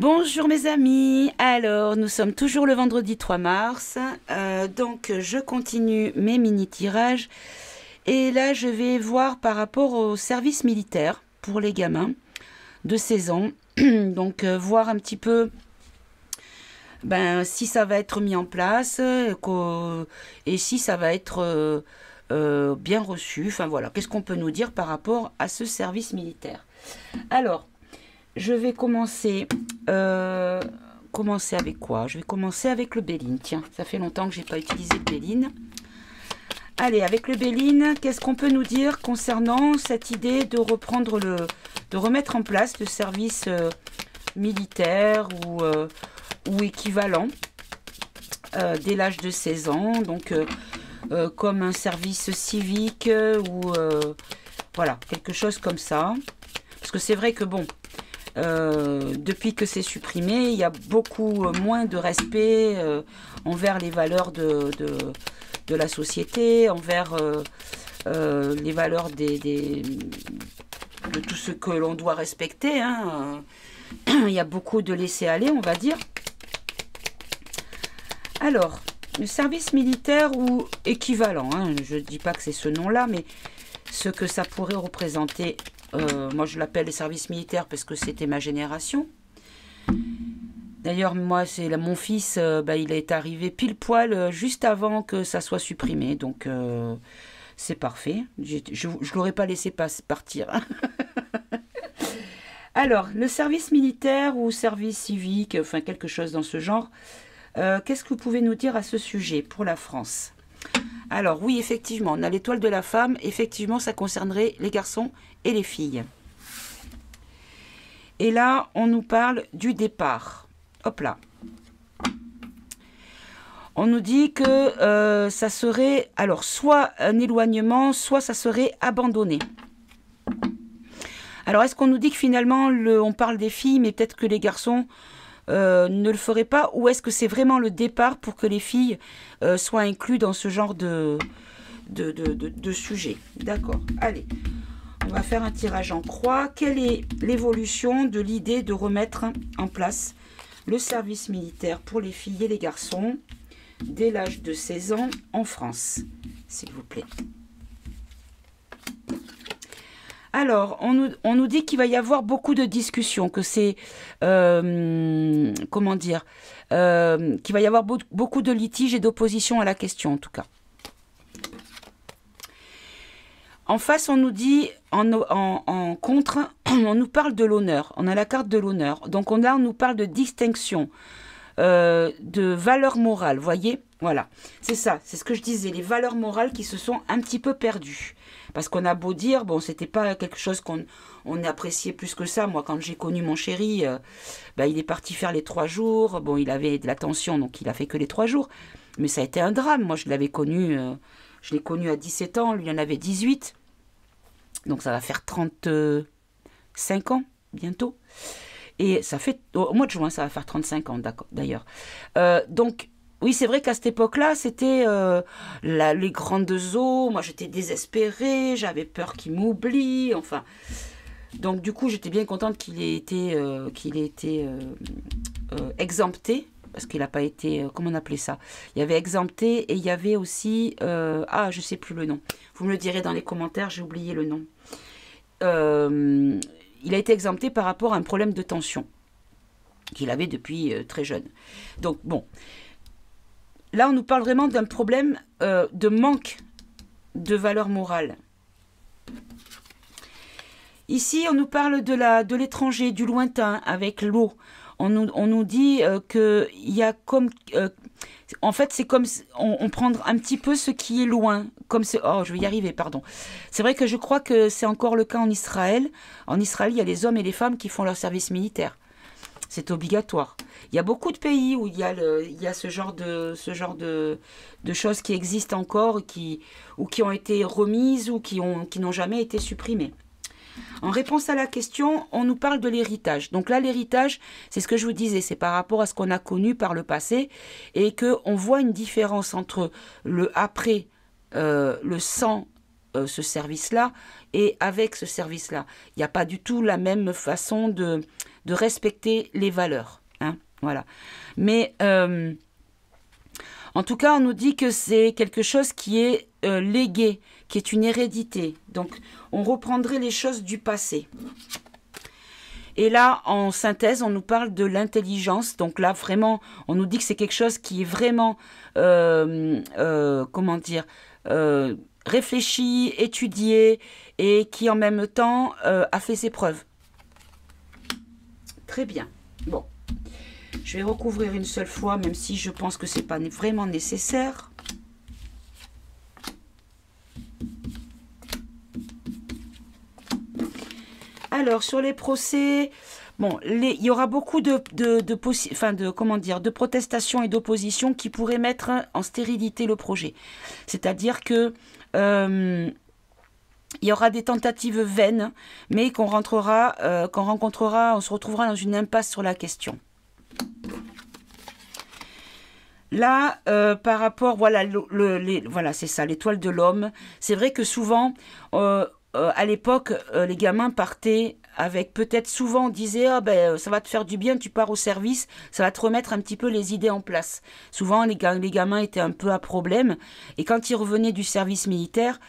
Bonjour mes amis, alors nous sommes toujours le vendredi 3 mars, donc je continue mes mini-tirages et là je vais voir par rapport au service militaire pour les gamins de 16 ans, donc voir un petit peu si ça va être mis en place et si ça va être bien reçu, enfin voilà, qu'est-ce qu'on peut nous dire par rapport à ce service militaire. Alors, je vais commencer avec quoi? Je vais commencer avec le Béline. Tiens, ça fait longtemps que j'ai pas utilisé le Béline. Allez, avec le Béline, qu'est-ce qu'on peut nous dire concernant cette idée de remettre en place le service militaire ou équivalent dès l'âge de 16 ans, donc comme un service civique ou voilà, quelque chose comme ça. Parce que c'est vrai que bon, depuis que c'est supprimé, il y a beaucoup moins de respect envers les valeurs de la société, envers les valeurs de tout ce que l'on doit respecter. Hein. Il y a beaucoup de laisser-aller, on va dire. Alors, le service militaire ou équivalent, hein, je ne dis pas que c'est ce nom-là, mais ce que ça pourrait représenter. Moi, je l'appelle le service militaire parce que c'était ma génération. D'ailleurs, moi, c'est mon fils, il est arrivé pile poil juste avant que ça soit supprimé. Donc, c'est parfait. Je ne l'aurais pas laissé partir. Alors, le service militaire ou service civique, enfin quelque chose dans ce genre, qu'est-ce que vous pouvez nous dire à ce sujet pour la France ? Alors oui, effectivement, on a l'étoile de la femme. Effectivement, ça concernerait les garçons et les filles. Et là, on nous parle du départ. Hop là. On nous dit que ça serait, alors, soit un éloignement, soit ça serait abandonné. Alors, est-ce qu'on nous dit que finalement, on parle des filles, mais peut-être que les garçons ne le feraient pas, ou est-ce que c'est vraiment le départ pour que les filles soient incluses dans ce genre de sujet? D'accord, allez, on va faire un tirage en croix. Quelle est l'évolution de l'idée de remettre en place le service militaire pour les filles et les garçons dès l'âge de 16 ans en France, s'il vous plaît? Alors, on nous dit qu'il va y avoir beaucoup de discussions, que c'est, comment dire, qu'il va y avoir beaucoup de litiges et d'opposition à la question, en tout cas. En face, on nous dit, en contre, on nous parle de l'honneur. On a la carte de l'honneur. Donc, on nous parle de distinction, de valeurs morales, voyez? Voilà, c'est ça, c'est ce que je disais, les valeurs morales qui se sont un petit peu perdues. Parce qu'on a beau dire, bon, c'était pas quelque chose qu'on appréciait plus que ça. Moi, quand j'ai connu mon chéri, il est parti faire les 3 jours. Bon, il avait de la tension, donc il a fait que les 3 jours. Mais ça a été un drame. Moi, je l'ai connu à 17 ans, lui, il en avait 18. Donc, ça va faire 35 ans, bientôt. Et ça fait, au mois de juin, ça va faire 35 ans, d'ailleurs. Donc, oui, c'est vrai qu'à cette époque-là, c'était les grandes eaux. Moi, j'étais désespérée, j'avais peur qu'il m'oublie, enfin. Donc, du coup, j'étais bien contente qu'il ait été exempté, parce qu'il n'a pas été, comment on appelait ça? Il y avait exempté et il y avait aussi, je sais plus le nom. Vous me le direz dans les commentaires, j'ai oublié le nom. Il a été exempté par rapport à un problème de tension qu'il avait depuis très jeune. Donc, bon. Là, on nous parle vraiment d'un problème de manque de valeur morale. Ici, on nous parle de l'étranger, du lointain, avec l'eau. On nous dit qu'il y a comme... en fait, c'est comme... On prend un petit peu ce qui est loin. Je vais y arriver, pardon. C'est vrai que je crois que c'est encore le cas en Israël. En Israël, il y a les hommes et les femmes qui font leur service militaire. C'est obligatoire. Il y a beaucoup de pays où il y a ce genre de choses qui existent encore ou qui ont été remises ou qui n'ont jamais été supprimées. En réponse à la question, on nous parle de l'héritage. Donc là, l'héritage, c'est ce que je vous disais, c'est par rapport à ce qu'on a connu par le passé et qu'on voit une différence entre le après, le sans ce service-là et avec ce service-là. Il n'y a pas du tout la même façon de respecter les valeurs. Hein, voilà. Mais en tout cas, on nous dit que c'est quelque chose qui est légué, qui est une hérédité. Donc, on reprendrait les choses du passé. Et là, en synthèse, on nous parle de l'intelligence. Donc là, vraiment, on nous dit que c'est quelque chose qui est vraiment, comment dire, réfléchi, étudié et qui en même temps a fait ses preuves. Très bien. Bon, je vais recouvrir une seule fois, même si je pense que c'est pas vraiment nécessaire. Alors, sur les procès, bon, il y aura beaucoup de protestations et d'oppositions qui pourraient mettre en stérilité le projet. C'est-à-dire que il y aura des tentatives vaines, mais qu'on rencontrera, on se retrouvera dans une impasse sur la question. Là, par rapport, voilà, voilà, c'est ça, l'étoile de l'homme. C'est vrai que souvent, à l'époque, les gamins partaient avec peut-être souvent on disait ah ben ça va te faire du bien, tu pars au service, ça va te remettre un petit peu les idées en place. Souvent les gamins étaient un peu à problème et quand ils revenaient du service militaire,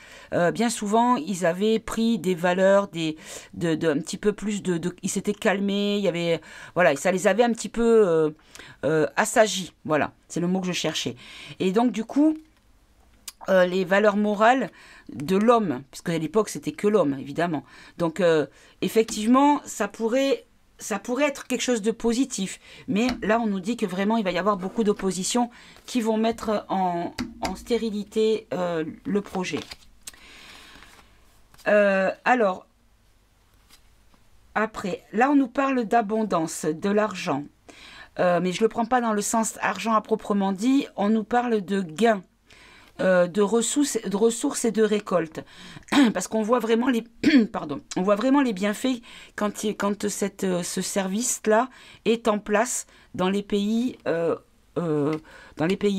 bien souvent ils avaient pris des valeurs, un petit peu plus ils s'étaient calmés, il y avait voilà, ça les avait un petit peu assagis. Voilà, c'est le mot que je cherchais. Et donc du coup les valeurs morales de l'homme, puisque à l'époque c'était que l'homme évidemment. Donc effectivement ça pourrait être quelque chose de positif, mais là on nous dit que vraiment il va y avoir beaucoup d'oppositions qui vont mettre en stérilité le projet. Alors après, là on nous parle d'abondance, de l'argent, mais je ne le prends pas dans le sens argent à proprement dit, on nous parle de gains. De ressources et de récoltes, parce qu'on voit vraiment les on voit vraiment les bienfaits quand ce service-là est en place dans les pays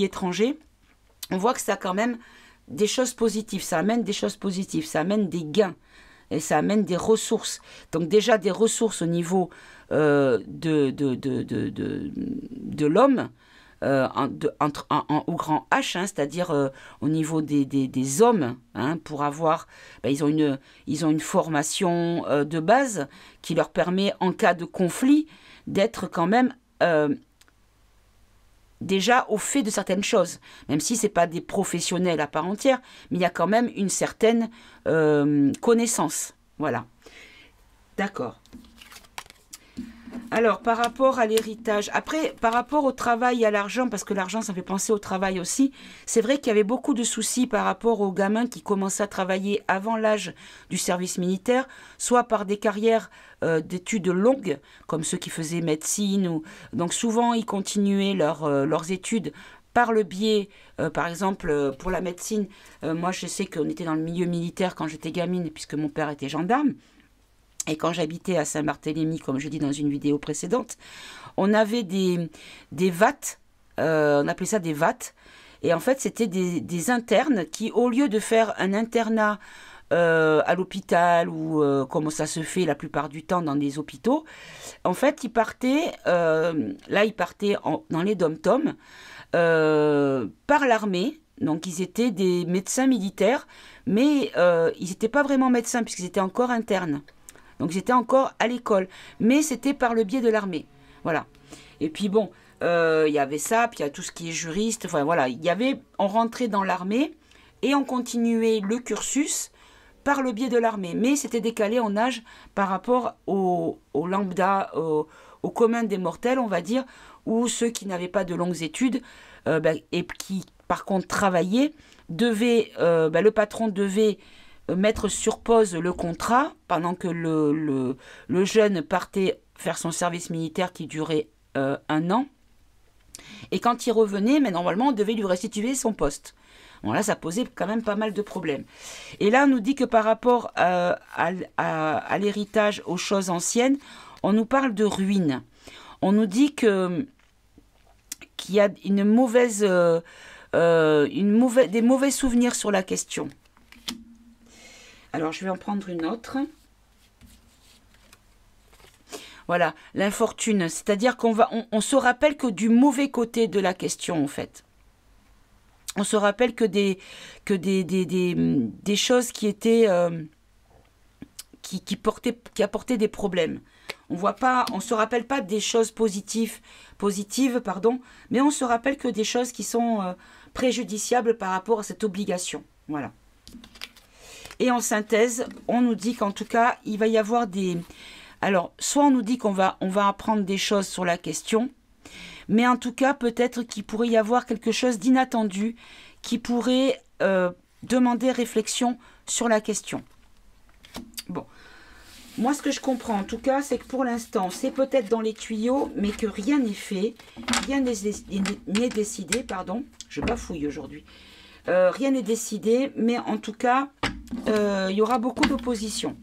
étrangers. On voit que ça a quand même des choses positives, ça amène des choses positives, ça amène des gains et ça amène des ressources. Donc déjà des ressources au niveau de l'homme. Au grand H, hein, c'est-à-dire au niveau des hommes, hein, pour avoir, ils ont une formation de base qui leur permet, en cas de conflit, d'être quand même déjà au fait de certaines choses, même si c'est pas des professionnels à part entière, mais il y a quand même une certaine connaissance. Voilà. D'accord. Alors, par rapport à l'héritage, après, par rapport au travail et à l'argent, parce que l'argent, ça fait penser au travail aussi, c'est vrai qu'il y avait beaucoup de soucis par rapport aux gamins qui commençaient à travailler avant l'âge du service militaire, soit par des carrières d'études longues, comme ceux qui faisaient médecine, donc souvent, ils continuaient leurs études par le biais, par exemple, pour la médecine, moi, je sais qu'on était dans le milieu militaire quand j'étais gamine, puisque mon père était gendarme. Et quand j'habitais à Saint-Barthélemy, comme je dis dans une vidéo précédente, on avait des VAT, on appelait ça des VAT, et en fait c'était des internes qui, au lieu de faire un internat à l'hôpital ou comme ça se fait la plupart du temps dans des hôpitaux, en fait ils partaient, dans les dom-toms par l'armée. Donc ils étaient des médecins militaires, mais ils n'étaient pas vraiment médecins puisqu'ils étaient encore internes. Donc j'étais encore à l'école, mais c'était par le biais de l'armée. Voilà. Et puis bon, il y avait ça, puis il y a tout ce qui est juriste. Enfin voilà, on rentrait dans l'armée et on continuait le cursus par le biais de l'armée. Mais c'était décalé en âge par rapport au lambda, au commun des mortels, on va dire, ou ceux qui n'avaient pas de longues études et qui, par contre, travaillaient, le patron devait mettre sur pause le contrat pendant que le jeune partait faire son service militaire qui durait 1 an. Et quand il revenait, mais normalement, on devait lui restituer son poste. Bon, là, ça posait quand même pas mal de problèmes. Et là, on nous dit que par rapport à l'héritage, aux choses anciennes, on nous parle de ruines. On nous dit qu'il y a des mauvais souvenirs sur la question. Alors, je vais en prendre une autre. Voilà, l'infortune. C'est-à-dire on se rappelle que du mauvais côté de la question, en fait. On se rappelle que des choses qui étaient... qui apportaient des problèmes. On se rappelle pas des choses positives, pardon, mais on se rappelle que des choses qui sont préjudiciables par rapport à cette obligation. Voilà. Et en synthèse, on nous dit qu'en tout cas, il va y avoir des... Alors, soit on nous dit qu'on va apprendre des choses sur la question, mais en tout cas, peut-être qu'il pourrait y avoir quelque chose d'inattendu qui pourrait demander réflexion sur la question. Bon. Moi, ce que je comprends, en tout cas, c'est que pour l'instant, c'est peut-être dans les tuyaux, mais que rien n'est fait, rien n'est décidé, pardon. Je bafouille aujourd'hui. Rien n'est décidé, mais en tout cas, il y aura beaucoup d'opposition.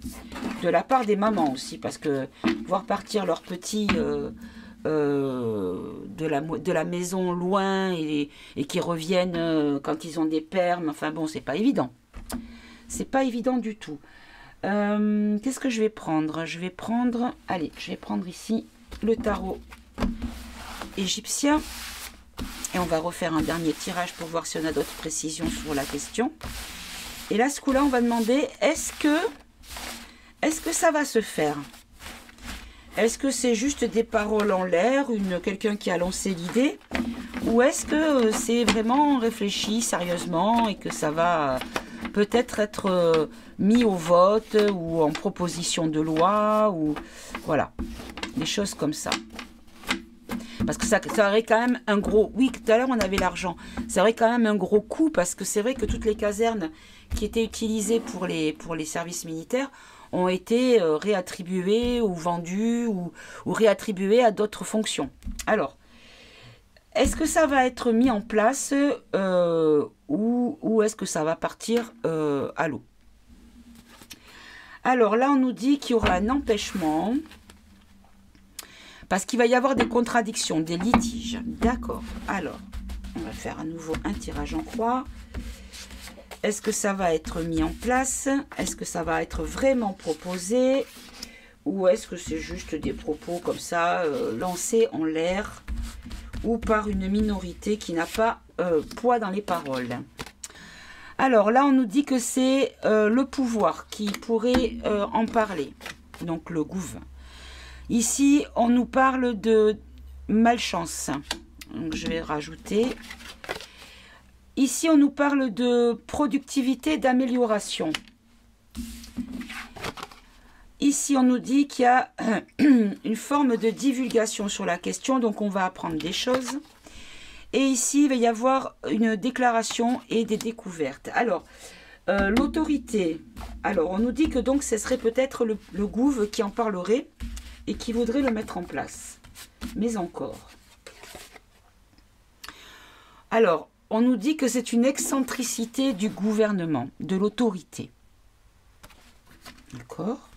De la part des mamans aussi, parce que voir partir leurs petits de la maison loin et qui reviennent quand ils ont des permes, enfin bon, c'est pas évident. C'est pas évident du tout. Qu'est-ce que je vais prendre? Je vais prendre ici le tarot égyptien. Et on va refaire un dernier tirage pour voir si on a d'autres précisions sur la question. Et là, ce coup-là, on va demander, est-ce que ça va se faire? Est-ce que c'est juste des paroles en l'air, quelqu'un qui a lancé l'idée? Ou est-ce que c'est vraiment réfléchi sérieusement et que ça va peut-être être mis au vote ou en proposition de loi ou voilà, des choses comme ça. Parce que ça aurait quand même un gros... Oui, tout à l'heure, on avait l'argent. Ça aurait quand même un gros coût parce que c'est vrai que toutes les casernes qui étaient utilisées pour les services militaires ont été réattribuées ou vendues ou réattribuées à d'autres fonctions. Alors, est-ce que ça va être mis en place ou est-ce que ça va partir à l'eau? Alors là, on nous dit qu'il y aura un empêchement parce qu'il va y avoir des contradictions, des litiges. D'accord. Alors, on va faire à nouveau un tirage en croix. Est-ce que ça va être mis en place? Est-ce que ça va être vraiment proposé? Ou est-ce que c'est juste des propos comme ça, lancés en l'air ou par une minorité qui n'a pas poids dans les paroles? Alors là, on nous dit que c'est le pouvoir qui pourrait en parler, donc le gouvernement. Ici, on nous parle de malchance. Donc, je vais rajouter. Ici, on nous parle de productivité, d'amélioration. Ici, on nous dit qu'il y a une forme de divulgation sur la question, donc on va apprendre des choses. Et ici, il va y avoir une déclaration et des découvertes. Alors, l'autorité. Alors, on nous dit que donc ce serait peut-être le gouv qui en parlerait et qui voudrait le mettre en place. Mais encore. Alors, on nous dit que c'est une excentricité du gouvernement, de l'autorité. D'accord.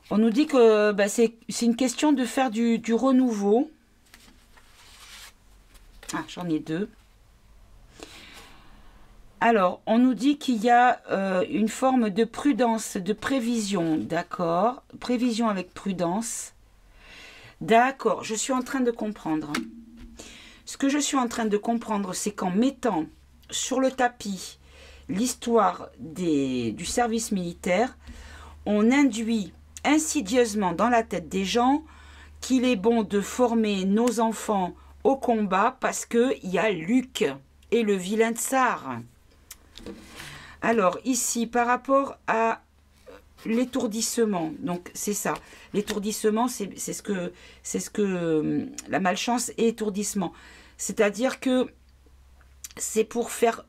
On nous dit que c'est une question de faire du renouveau. Ah, j'en ai deux. Alors, on nous dit qu'il y a une forme de prudence, de prévision, d'accord. Prévision avec prudence. D'accord, je suis en train de comprendre. Ce que je suis en train de comprendre, c'est qu'en mettant sur le tapis l'histoire du service militaire, on induit insidieusement dans la tête des gens qu'il est bon de former nos enfants au combat parce qu'il y a Luc et le vilain tsar. Alors ici, par rapport à l'étourdissement, donc c'est ça, l'étourdissement c'est ce que la malchance et étourdissement, c'est-à-dire que c'est pour faire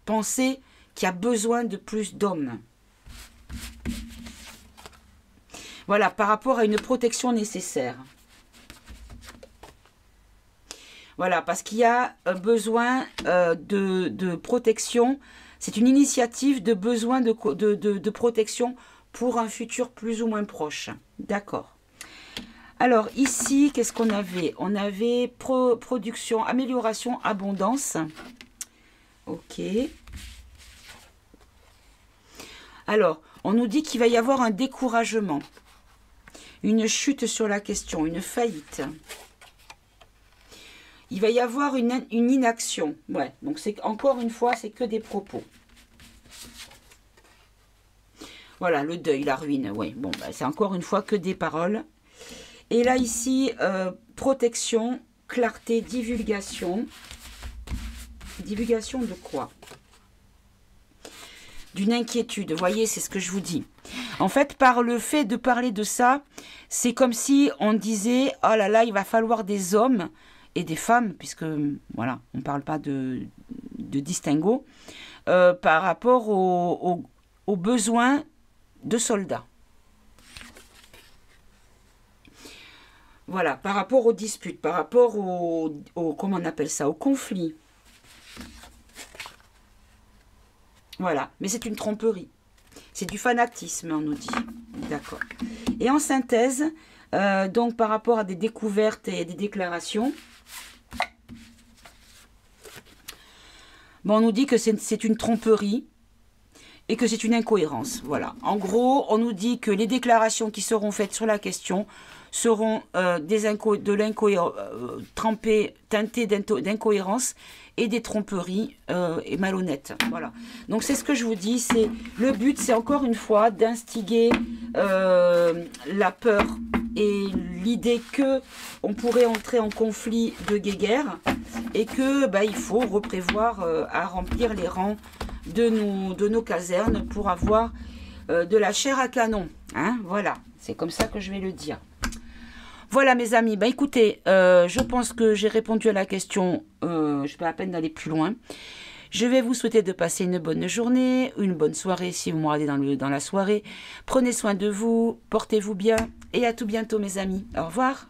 penser qu'il y a besoin de plus d'hommes. Voilà, par rapport à une protection nécessaire. Voilà, parce qu'il y a besoin de protection. C'est une initiative de besoin de protection pour un futur plus ou moins proche. D'accord. Alors ici, qu'est-ce qu'on avait? On avait production, amélioration, abondance. Ok. Alors, On nous dit qu'il va y avoir un découragement, une chute sur la question, une faillite. Il va y avoir une inaction. Ouais, donc c'est encore une fois, c'est que des propos. Voilà, le deuil, la ruine. Oui, bon, bah, c'est encore une fois que des paroles. Et là, ici, protection, clarté, divulgation. Divulgation de quoi? D'une inquiétude. Vous voyez, c'est ce que je vous dis. En fait, par le fait de parler de ça, c'est comme si on disait, oh là là, il va falloir des hommes et des femmes, puisque, voilà, on ne parle pas de distinguo, par rapport aux besoins de soldats. Voilà, par rapport aux disputes, par rapport comment on appelle ça, au conflit. Voilà, mais c'est une tromperie. C'est du fanatisme, on nous dit. D'accord. Et en synthèse, donc par rapport à des découvertes et des déclarations, bon, on nous dit que c'est une tromperie et que c'est une incohérence. Voilà. En gros, on nous dit que les déclarations qui seront faites sur la question seront trempées, teintées d'incohérence et des tromperies et malhonnêtes. Voilà. Donc c'est ce que je vous dis. Le but, c'est encore une fois d'instiguer la peur et l'idée que on pourrait entrer en conflit de guéguerre et que il faut reprévoir à remplir les rangs de nos casernes pour avoir de la chair à canon. Hein, voilà, c'est comme ça que je vais le dire. Voilà mes amis, écoutez, je pense que j'ai répondu à la question, je vais à peine d'aller plus loin. Je vais vous souhaiter de passer une bonne journée, une bonne soirée si vous me regardez dans la soirée. Prenez soin de vous, portez-vous bien et à tout bientôt mes amis. Au revoir.